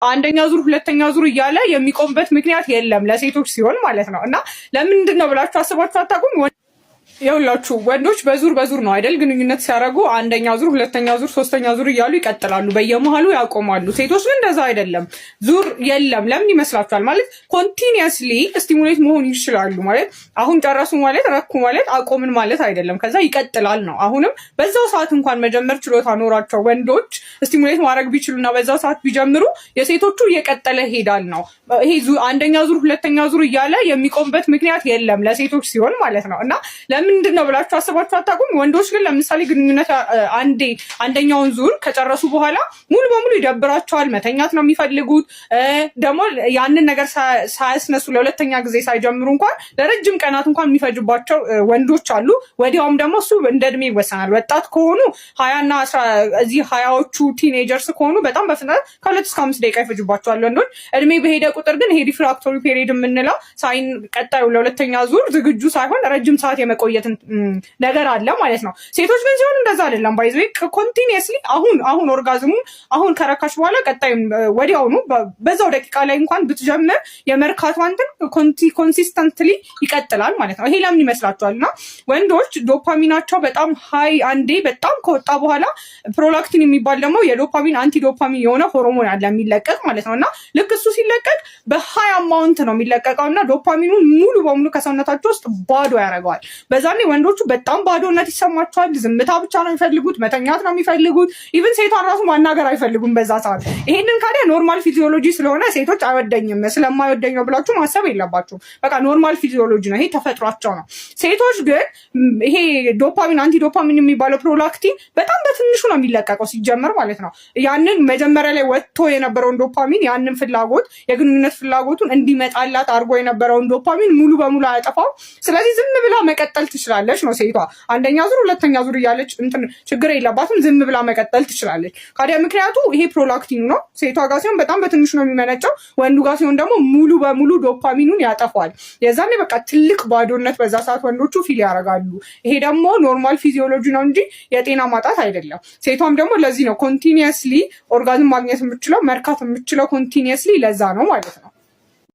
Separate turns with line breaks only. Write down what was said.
አንደኛ ዙር ሁለተኛ ዙር እያለ የሚቆምበት ምክንያት የለም ለሴቶች ሲሆን ማለት ነው። እና ለምንድን ነው ብላችሁ አስባችሁ አታውቁም? ይኸውላችሁ ወንዶች በዙር ነው አይደል ግንኙነት ሲያደርጉ አንደኛ ዙር ሁለተኛ ዙር ሶስተኛ ዙር እያሉ ይቀጥላሉ፣ በየመሃሉ ያቆማሉ። ሴቶች ግን እንደዛ አይደለም። ዙር የለም። ለምን ይመስላችኋል? ማለት ኮንቲኒየስሊ ስቲሙሌት መሆን ይችላሉ። ማለት አሁን ጨረሱ ማለት ረኩ ማለት አቆምን ማለት አይደለም። ከዛ ይቀጥላል ነው። አሁንም በዛው ሰዓት እንኳን መጀመር ችሎታ ኖራቸው ወንዶች ስቲሙሌት ማድረግ ቢችሉና በዛው ሰዓት ቢጀምሩ የሴቶቹ እየቀጠለ ሄዳል ነው። ይሄ አንደኛ ዙር ሁለተኛ ዙር እያለ የሚቆምበት ምክንያት የለም ለሴቶች ሲሆን ማለት ነው። እና ምንድን ነው ብላችሁ አስባችሁ አታውቁም? ወንዶች ግን ለምሳሌ ግንኙነት አንደኛውን ዙር ከጨረሱ በኋላ ሙሉ በሙሉ ይደብራቸዋል፣ መተኛት ነው የሚፈልጉት። ደግሞ ያንን ነገር ሳያስነሱ ለሁለተኛ ጊዜ ሳይጀምሩ እንኳን ለረጅም ቀናት እንኳን የሚፈጅባቸው ወንዶች አሉ። ወዲያውም ደግሞ እሱ እንደ እድሜ ይወሰናል። ወጣት ከሆኑ 20ና እዚህ 20ዎቹ ቲኔጀርስ ከሆኑ በጣም በፍጥነት ከ2 እስከ 5 ደቂቃ ይፈጅባቸዋል ወንዶች። እድሜ በሄደ ቁጥር ግን ይሄ ሪፍራክቶሪ ፔሪድ የምንለው ሳይን ቀጣዩ ለሁለተኛ ዙር ዝግጁ ሳይሆን ረጅም ሰዓት የመቆየት ነገር አለ ማለት ነው። ሴቶች ግን ሲሆን እንደዛ አይደለም። ባይዘ ኮንቲኒየስሊ አሁን ኦርጋዝሙ አሁን ከረካሽ በኋላ ቀጣይ ወዲያውኑ በዛው ደቂቃ ላይ እንኳን ብትጀምር የመርካቷ እንትን ኮንሲስተንትሊ ይቀጥላል ማለት ነው። ይሄ ለምን ይመስላችኋል? እና ወንዶች ዶፓሚናቸው በጣም ሃይ አንዴ በጣም ከወጣ በኋላ ፕሮላክቲን የሚባል ደግሞ የዶፓሚን አንቲ ዶፓሚን የሆነ ሆርሞን አለ የሚለቀቅ ማለት ነው። እና ልክ እሱ ሲለቀቅ በሃይ አማውንት ነው የሚለቀቀው እና ዶፓሚኑ ሙሉ በሙሉ ከሰውነታቸው ውስጥ ባዶ ያደርገዋል። በዛኔ ወንዶቹ በጣም ባዶነት ይሰማቸዋል። ዝምታ ብቻ ነው የሚፈልጉት፣ መተኛት ነው የሚፈልጉት። ኢቭን ሴቷን ራሱ ማናገር አይፈልጉም በዛ ሰዓት። ይሄንን ካዲያ ኖርማል ፊዚዮሎጂ ስለሆነ ሴቶች አይወደኝም ስለማይወደኝ ነው ብላችሁ ማሰብ የለባችሁም። በቃ ኖርማል ፊዚዮሎጂ ነው፣ ይሄ ተፈጥሯቸው ነው። ሴቶች ግን ይሄ ዶፓሚን አንቲ ዶፓሚን የሚባለው ፕሮላክቲን በጣም በትንሹ ነው የሚለቀቀው ሲጀመር ማለት ነው። ያንን መጀመሪያ ላይ ወጥቶ የነበረውን ዶፓሚን ያንን ፍላጎት የግንኙነት ፍላጎቱን እንዲመጣላት አድርጎ የነበረውን ዶፓሚን ሙሉ በሙሉ አያጠፋው። ስለዚህ ዝም ብላ መቀጠል ትችላለች ነው ሴቷ። አንደኛ ዙር ሁለተኛ ዙር እያለች እንትን ችግር የለባትም፣ ዝም ብላ መቀጠል ትችላለች። ካዲያ ምክንያቱ ይሄ ፕሮላክቲኑ ነው። ሴቷ ጋር ሲሆን በጣም በትንሹ ነው የሚመነጨው፣ ወንዱ ጋር ሲሆን ደግሞ ሙሉ በሙሉ ዶፓሚኑን ያጠፋዋል። የዛኔ በቃ ትልቅ ባዶነት በዛ ሰዓት ወንዶቹ ፊል ያደርጋሉ። ይሄ ደግሞ ኖርማል ፊዚዮሎጂ ነው እንጂ የጤና ማጣት አይደለም። ሴቷም ደግሞ ለዚህ ነው ኮንቲኒየስሊ ኦርጋዝም ማግኘት የምችለው መርካት የምችለው ኮንቲኒየስሊ ለዛ ነው ማለት ነው።